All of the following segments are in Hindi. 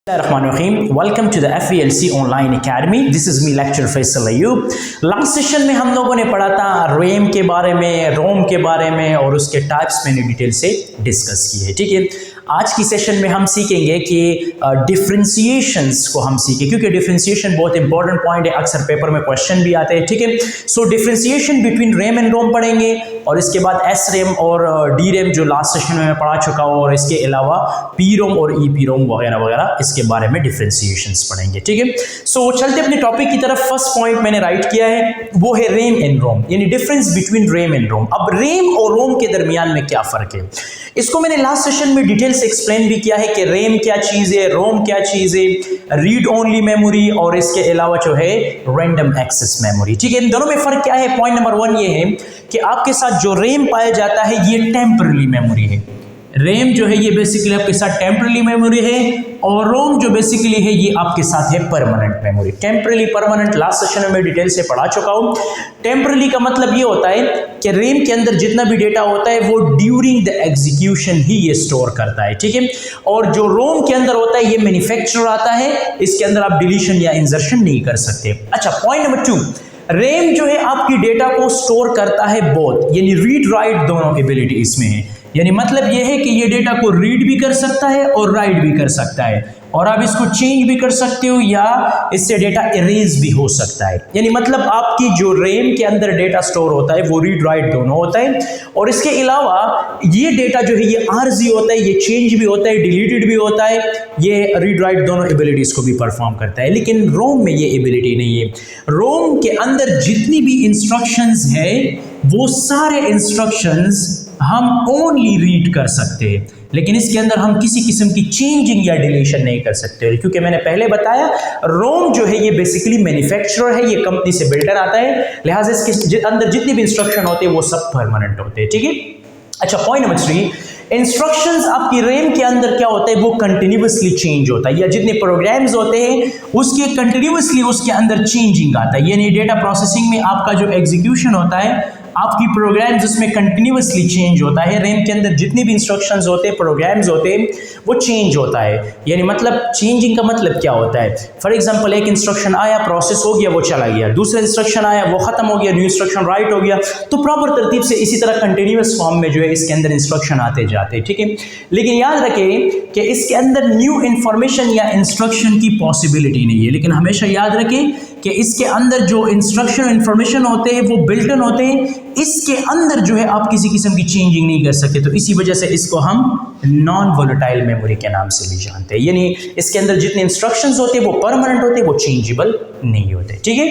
Welcome to the FELC online academy. This is me lecture Faisal Ayub. Last session में हम लोगों ने पढ़ा था रैम के बारे में, रोम के बारे में और उसके टाइप्स मैंने डिटेल से डिस्कस किए। ठीक है, आज की सेशन में हम सीखेंगे कि डिफ्रेंसिएशंस को हम सीखें, क्योंकि डिफ्रेंसिएशन बहुत इंपॉर्टेंट पॉइंट है, अक्सर पेपर में क्वेश्चन भी आते हैं। ठीक है, सो डिफ्रेंसिएशन बिटवीन रैम एंड रोम पढ़ेंगे और इसके बाद एस रैम और डी रैम जो लास्ट सेशन में मैं पढ़ा चुका हूँ, और इसके अलावा पी रोम और ई पी रोम वगैरह वगैरह इसके बारे में डिफ्रेंसिएशंस पढ़ेंगे। ठीक है, सो चलते अपने टॉपिक की तरफ। फर्स्ट पॉइंट मैंने राइट किया है, वो है रैम एंड रोम, यानी डिफरेंस बिटवीन रैम एंड रोम। अब रैम और रोम के दरमियान में क्या फ़र्क है, इसको मैंने लास्ट सेशन में डिटेल से एक्सप्लेन भी किया है कि रैम क्या चीज़ है, रोम क्या चीज़ है, रीड ओनली मेमोरी और इसके अलावा जो है रैंडम एक्सेस मेमोरी। ठीक है, इन दोनों में फ़र्क क्या है। पॉइंट नंबर 1 ये है कि आपके साथ जो रैम पाया जाता है ये टेम्पररी मेमोरी है। रैम जो है ये बेसिकली आपके साथ टेम्पररी मेमोरी है, और रोम जो बेसिकली है ये आपके साथ है permanent memory. Temporary permanent last session में मैं डिटेल से पढ़ा चुका हूँ। टेम्पररी का मतलब ये होता है कि रैम के अंदर जितना भी डेटा होता है वो ड्यूरिंग द एग्जीक्यूशन ही ये स्टोर करता है। ठीक है, और जो रोम के अंदर होता है ये मैन्युफैक्चर आता है, इसके अंदर आप डिलीशन या इंसर्शन नहीं कर सकते। अच्छा, पॉइंट नंबर 2, रैम जो है आपकी डेटा को स्टोर करता है बोथ, यानी रीड राइट दोनों एबिलिटी इसमें है। यानी मतलब यह है कि ये डेटा को रीड भी कर सकता है और राइट भी कर सकता है, और आप इसको चेंज भी कर सकते हो या इससे डेटा इरेज भी हो सकता है। यानी मतलब आपकी जो रैम के अंदर डेटा स्टोर होता है वो रीड राइट दोनों होता है, और इसके अलावा ये डेटा जो है ये आरजी होता है, ये चेंज भी होता है, डिलीटेड भी होता है, ये रीड राइट दोनों एबिलिटीज को भी परफॉर्म करता है। लेकिन रोम में ये एबिलिटी नहीं है। रोम के अंदर जितनी भी इंस्ट्रक्शंस है वो सारे इंस्ट्रक्शंस हम ओनली रीड कर सकते हैं, लेकिन इसके अंदर हम किसी किस्म की चेंजिंग या डिलीशन नहीं कर सकते, क्योंकि मैंने पहले बताया रोम जो है ये बेसिकली मैन्युफैक्चरर है, ये कंपनी से बिल्डर आता है, लिहाजा इसके अंदर जितनी भी इंस्ट्रक्शन होते हैं वो सब परमानेंट होते हैं। ठीक है, अच्छा, पॉइंट नंबर 3, इंस्ट्रक्शंस आपकी रैम के अंदर क्या होता है वो कंटिन्यूसली चेंज होता है, या जितने प्रोग्राम्स होते हैं उसके कंटिन्यूसली उसके अंदर चेंजिंग आता है। यानी डेटा प्रोसेसिंग में आपका जो एग्जीक्यूशन होता है, आपकी प्रोग्राम्स उसमें कंटिन्यूसली चेंज होता है। रैम के अंदर जितनी भी इंस्ट्रक्शंस होते हैं, प्रोग्राम्स होते हैं, वो चेंज होता है। यानी मतलब चेंजिंग का मतलब क्या होता है, फॉर एग्जांपल एक इंस्ट्रक्शन आया, प्रोसेस हो गया, वो चला गया, दूसरा इंस्ट्रक्शन आया, वो खत्म हो गया, न्यू इंस्ट्रक्शन राइट हो गया, तो प्रॉपर तरतीब से इसी तरह कंटिन्यूस फॉर्म में जो है इसके अंदर इंस्ट्रक्शन आते जाते। ठीक है, लेकिन याद रखें कि इसके अंदर न्यू इंफॉर्मेशन या इंस्ट्रक्शन की पॉसिबिलिटी नहीं है, लेकिन हमेशा याद रखें कि इसके अंदर जो इंस्ट्रक्शन इंफॉर्मेशन होते हैं वो बिल्ट इन होते हैं, इसके अंदर जो है आप किसी किस्म की चेंजिंग नहीं कर सकते। तो इसी वजह से इसको हम नॉन वोलेटाइल मेमोरी के नाम से भी जानते हैं। यानी इसके अंदर जितने इंस्ट्रक्शंस होते हैं वो परमानेंट होते हैं, वो चेंजेबल नहीं होते। ठीक है,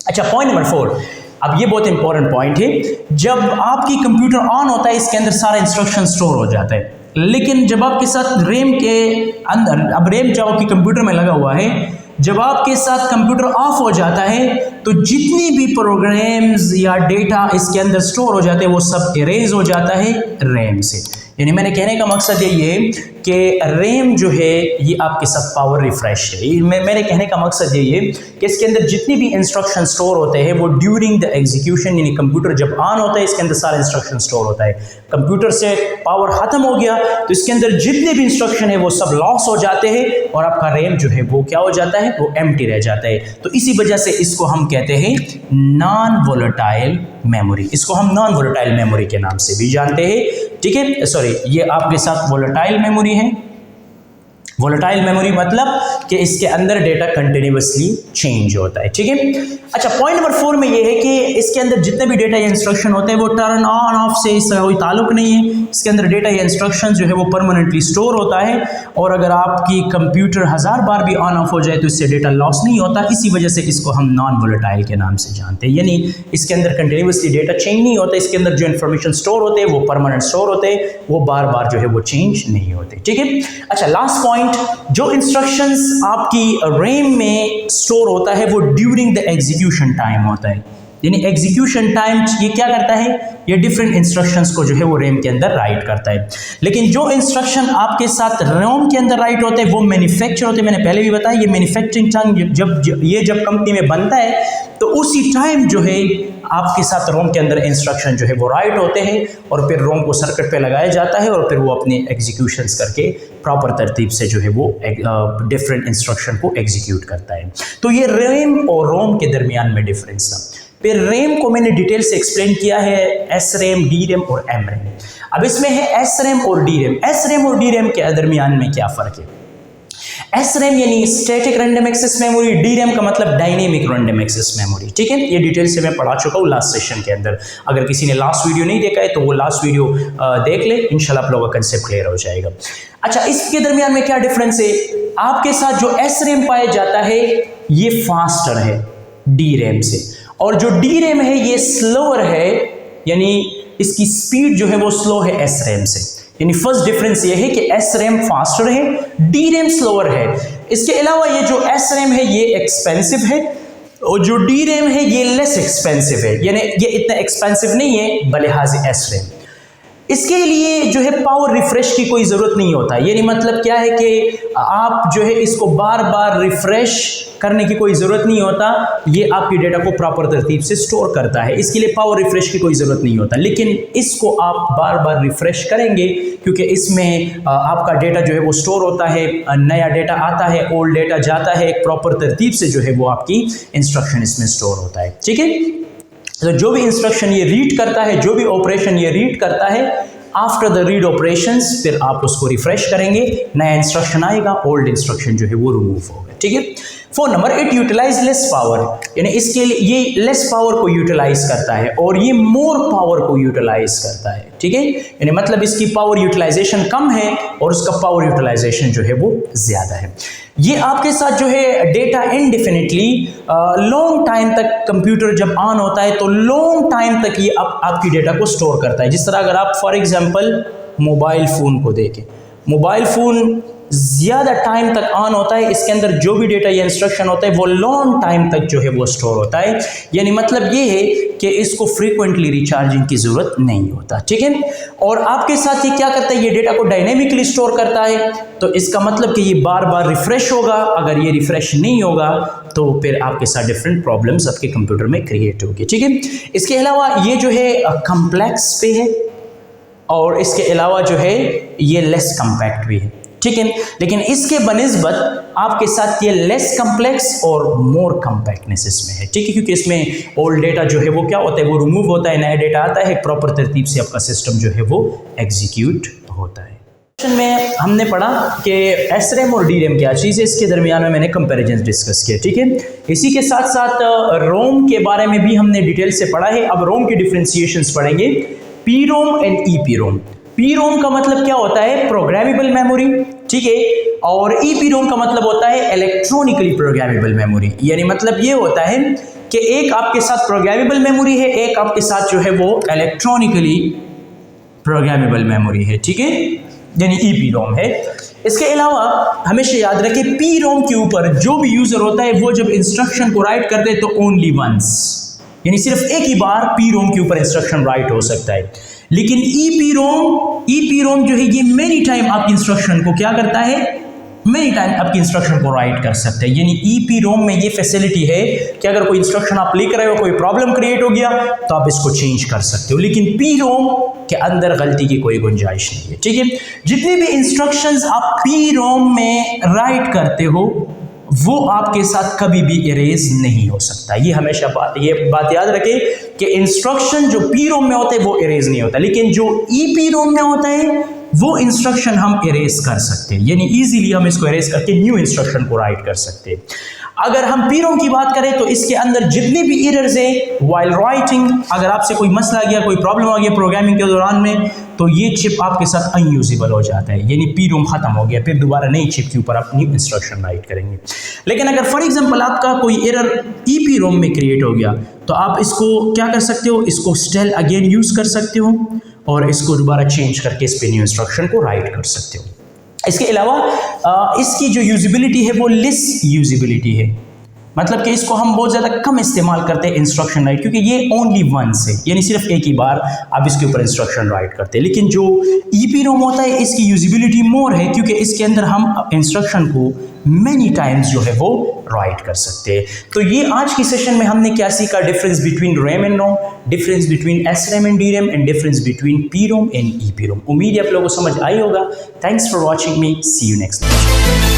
अच्छा, पॉइंट नंबर 4, अब ये बहुत इंपॉर्टेंट पॉइंट है। जब आपकी कंप्यूटर ऑन होता है इसके अंदर सारा इंस्ट्रक्शन स्टोर हो जाता है, लेकिन जब आपके साथ रैम के अंदर, अब रैम जो आपकी कंप्यूटर में लगा हुआ है, जब आपके साथ कंप्यूटर ऑफ हो जाता है तो जितनी भी प्रोग्राम्स या डेटा इसके अंदर स्टोर हो जाते हैं वो सब इरेज हो जाता है रैम से। यानी मैंने कहने का मकसद ये है कि रैम जो है ये आपके साथ पावर रिफ्रेश है। मेरे कहने का मकसद ये है कि इसके अंदर जितनी भी इंस्ट्रक्शन स्टोर होते हैं वो ड्यूरिंग द एग्जीक्यूशन, यानी कंप्यूटर जब ऑन होता है इसके अंदर सारे इंस्ट्रक्शन स्टोर होता है। कंप्यूटर से पावर ख़त्म हो गया तो इसके अंदर जितने भी इंस्ट्रक्शन है वो सब लॉस हो जाते हैं, और आपका रैम जो है वो क्या हो जाता है, वो एम्प्टी रह जाता है। तो इसी वजह से इसको हम कहते हैं नॉन वोलेटाइल मेमोरी। इसको हम नॉन वोलेटाइल मेमोरी के नाम से भी जानते हैं। ठीक है, सॉरी, ये आपके साथ वोलेटाइल मेमोरी है। वोलेटाइल मेमोरी मतलब कि इसके अंदर डेटा कंटिन्यूसली चेंज होता है। ठीक है, अच्छा, पॉइंट नंबर 4 में ये है कि इसके अंदर जितने भी डेटा या इंस्ट्रक्शन होते हैं वो टर्न ऑन ऑफ से इसका कोई ताल्लुक नहीं है। इसके अंदर डेटा या इंस्ट्रक्शन जो है वो परमानेंटली स्टोर होता है, और अगर आपकी कंप्यूटर 1000 बार भी ऑन ऑफ हो जाए तो इससे डेटा लॉस नहीं होता। इसी वजह से इसको हम नॉन वोलेटाइल के नाम से जानते हैं। यानी इसके अंदर कंटिन्यूसली डेटा चेंज नहीं होता, इसके अंदर जो इन्फॉर्मेशन स्टोर होते हैं वो परमानेंट स्टोर होते हैं, वो बार बार जो है वो चेंज नहीं होते। ठीक है, अच्छा, लास्ट पॉइंट, जो इंस्ट्रक्शंस आपकी रैम में स्टोर होता है वो ड्यूरिंग द एग्जीक्यूशन टाइम होता है। यानी एग्जीक्यूशन टाइम ये क्या करता है, ये डिफरेंट इंस्ट्रक्शंस को जो है वो रैम के अंदर राइट करता है। लेकिन जो इंस्ट्रक्शन आपके साथ रोम के अंदर राइट होते हैं वो मैन्युफैक्चर होते हैं। मैंने पहले भी बताया ये मैन्युफैक्चरिंग टाइम जब कंपनी में बनता है तो उसी टाइम जो है आपके साथ रोम के अंदर इंस्ट्रक्शन जो है वो राइट होते हैं और फिर रोम को सर्किट पे लगाया जाता है और फिर वो अपने एग्जीक्यूशंस करके प्रॉपर तरतीब से जो है वो डिफरेंट इंस्ट्रक्शन को एग्जीक्यूट करता है। तो ये रैम और रोम के दरमियान में डिफरेंस था। फिर रैम को मैंने डिटेल से एक्सप्लेन किया है, एस रैम, डी रैम और एम रैम। अब इसमें है एस रैम और डी रैम। एस रैम और डी रैम के दरमियान में क्या फ़र्क है? एस रैम यानी static random access memory, D RAM का मतलब डायनेमिक रैंडम एक्सेस मेमोरी। ठीक है, ये डिटेल से मैं पढ़ा चुका हूँ लास्ट सेशन के अंदर। अगर किसी ने लास्ट वीडियो नहीं देखा है तो वो लास्ट वीडियो देख ले, इंशाल्लाह आप लोगों का कंसेप्ट क्लियर हो जाएगा। अच्छा, इसके दरमियान में क्या डिफरेंस है? आपके साथ जो एस रैम पाया जाता है ये फास्टर है डी रैम से, और जो डी रैम है ये स्लोअर है, यानी इसकी स्पीड जो है वो स्लो है एस रैम से। यानी फर्स्ट डिफरेंस ये है कि एस रैम फास्टर है, डी रैम स्लोअर है। इसके अलावा ये जो एस रैम है ये एक्सपेंसिव है और जो डी रैम है ये लेस एक्सपेंसिव है, यानी ये इतना एक्सपेंसिव नहीं है बलिहाज एस रैम। इसके लिए जो है पावर रिफ्रेश की कोई ज़रूरत नहीं होता। यानी मतलब क्या है कि आप जो है इसको बार बार रिफ्रेश करने की कोई ज़रूरत नहीं होता, ये आपकी डेटा को प्रॉपर तरतीब से स्टोर करता है, इसके लिए पावर रिफ्रेश की कोई ज़रूरत नहीं होता। लेकिन इसको आप बार बार रिफ्रेश करेंगे क्योंकि इसमें आपका डेटा जो है वो स्टोर होता है, नया डेटा आता है, ओल्ड डेटा जाता है, एक प्रॉपर तरतीब से जो है वो आपकी इंस्ट्रक्शन इसमें स्टोर होता है। ठीक है, तो जो भी इंस्ट्रक्शन ये रीड करता है, जो भी ऑपरेशन ये रीड करता है, आफ्टर द रीड ऑपरेशंस फिर आप उसको रिफ्रेश करेंगे, नया इंस्ट्रक्शन आएगा, ओल्ड इंस्ट्रक्शन जो है वो रिमूव होगा। ठीक है। 4 number, it utilize less power, यानी इसके लिए ये लेस पावर को यूटिलाइज करता है और ये मोर पावर को यूटिलाइज करता है। ठीक है, यानी मतलब इसकी पावर यूटिलाइजेशन कम है और उसका पावर यूटिलाइजेशन जो है वो ज्यादा है। ये आपके साथ जो है डेटा इनडेफिनिटली लॉन्ग टाइम तक कंप्यूटर जब ऑन होता है तो लॉन्ग टाइम तक ये आपकी डेटा को स्टोर करता है। जिस तरह अगर आप फॉर एग्जांपल मोबाइल फ़ोन को देखें, मोबाइल फ़ोन ज़्यादा टाइम तक ऑन होता है, इसके अंदर जो भी डेटा या इंस्ट्रक्शन होता है वो लॉन्ग टाइम तक जो है वो स्टोर होता है। यानी मतलब ये है कि इसको फ्रीक्वेंटली रिचार्जिंग की ज़रूरत नहीं होता। ठीक है, और आपके साथ ये क्या करता है, ये डेटा को डायनेमिकली स्टोर करता है, तो इसका मतलब कि ये बार बार रिफ़्रेश होगा। अगर ये रिफ़्रेश नहीं होगा तो फिर आपके साथ डिफरेंट प्रॉब्लम्स आपके कंप्यूटर में क्रिएट होगी। ठीक है, इसके अलावा ये जो है कम्प्लेक्स पे है और इसके अलावा जो है ये लेस कम्पैक्ट भी है। ठीक है, लेकिन इसके बनिस्बत आपके साथ ये लेस कम्प्लेक्स और मोर कम्पैक्टनेस इसमें है। ठीक है, क्योंकि इसमें ओल्ड डेटा जो है वो क्या होता है, वो रिमूव होता है, नया डेटा आता है, प्रॉपर तरतीब से आपका सिस्टम जो है वो एग्जीक्यूट होता है। सेशन में हमने पढ़ा कि एस रैम और डी रैम क्या चीज़ है, इसके दरमियान में मैंने कंपैरिजन डिस्कस किया। ठीक है, इसी के साथ साथ रोम के बारे में भी हमने डिटेल से पढ़ा है। अब रोम की डिफ्रेंसिएशंस पढ़ेंगे, P Rome and E P ROM. P ROM का मतलब क्या होता है, प्रोग्रामेबल मेमोरी। ठीक है, और ई पी रोम का मतलब होता है इलेक्ट्रॉनिकली प्रोग्रामेबल मेमोरी। यानी मतलब ये होता है कि एक आपके साथ प्रोग्रामेबल मेमोरी है, एक आपके साथ जो है वो इलेक्ट्रॉनिकली प्रोग्रामेबल मेमोरी है। ठीक है, यानी ई पी रोम है। इसके अलावा हमेशा याद रखें, पी रोम के ऊपर जो भी यूजर होता है वो जब इंस्ट्रक्शन को राइट करते हैं तो ओनली वंस, यानी सिर्फ एक ही बार पी रोम के ऊपर इंस्ट्रक्शन राइट हो सकता है। लेकिन ई पी रोम जो है ये मेनी टाइम आपकी इंस्ट्रक्शन को क्या करता है, मेनी टाइम आपकी इंस्ट्रक्शन को राइट कर सकते हैं। यानी ई पी रोम में ये फैसिलिटी है कि अगर कोई इंस्ट्रक्शन आप लिख रहे हो, कोई प्रॉब्लम क्रिएट हो गया तो आप इसको चेंज कर सकते हो। लेकिन पी रोम के अंदर गलती की कोई गुंजाइश नहीं है। ठीक है, जितने भी इंस्ट्रक्शंस आप पी रोम में राइट करते हो वो आपके साथ कभी भी इरेज नहीं हो सकता। ये हमेशा ये बात याद रखें कि इंस्ट्रक्शन जो पी रोम में होता है वो इरेज नहीं होता, लेकिन जो ई पी रोम में होता है वो इंस्ट्रक्शन हम इरेज कर सकते हैं। यानी इजीली हम इसको इरेज करके न्यू इंस्ट्रक्शन को राइट कर सकते हैं। अगर हम पी रोम की बात करें तो इसके अंदर जितने भी एरर्स है वाइल राइटिंग, अगर आपसे कोई मसला आ गया, कोई प्रॉब्लम आ गया प्रोग्रामिंग के दौरान में, तो ये चिप आपके साथ अनयूजेबल हो जाता है। यानी पी रोम खत्म हो गया, फिर दोबारा नई चिप के ऊपर आप न्यू इंस्ट्रक्शन राइट करेंगे। लेकिन अगर फॉर एग्जांपल आपका कोई एरर ई पी रोम में क्रिएट हो गया तो आप इसको क्या कर सकते हो, इसको स्टिल अगेन यूज कर सकते हो और इसको दोबारा चेंज करके इस पे न्यू इंस्ट्रक्शन को राइट कर सकते हो। इसके अलावा इसकी जो यूजिबिलिटी है वो लेस यूजिबिलिटी है। मतलब कि इसको हम बहुत ज़्यादा कम इस्तेमाल करते हैं इंस्ट्रक्शन राइट, क्योंकि ये ओनली वंस है, यानी सिर्फ एक ही बार आप इसके ऊपर इंस्ट्रक्शन राइट करते हैं। लेकिन जो EEPROM होता है इसकी यूजिबिलिटी मोर है, क्योंकि इसके अंदर हम इंस्ट्रक्शन को मैनी टाइम्स जो है वो राइट कर सकते हैं। तो ये आज की सेशन में हमने क्या सीखा, difference between RAM and ROM, difference between SRAM and DRAM and difference between PROM and EEPROM। उम्मीद है आप लोगों को समझ आई होगा। Thanks for watching me, see you next lecture.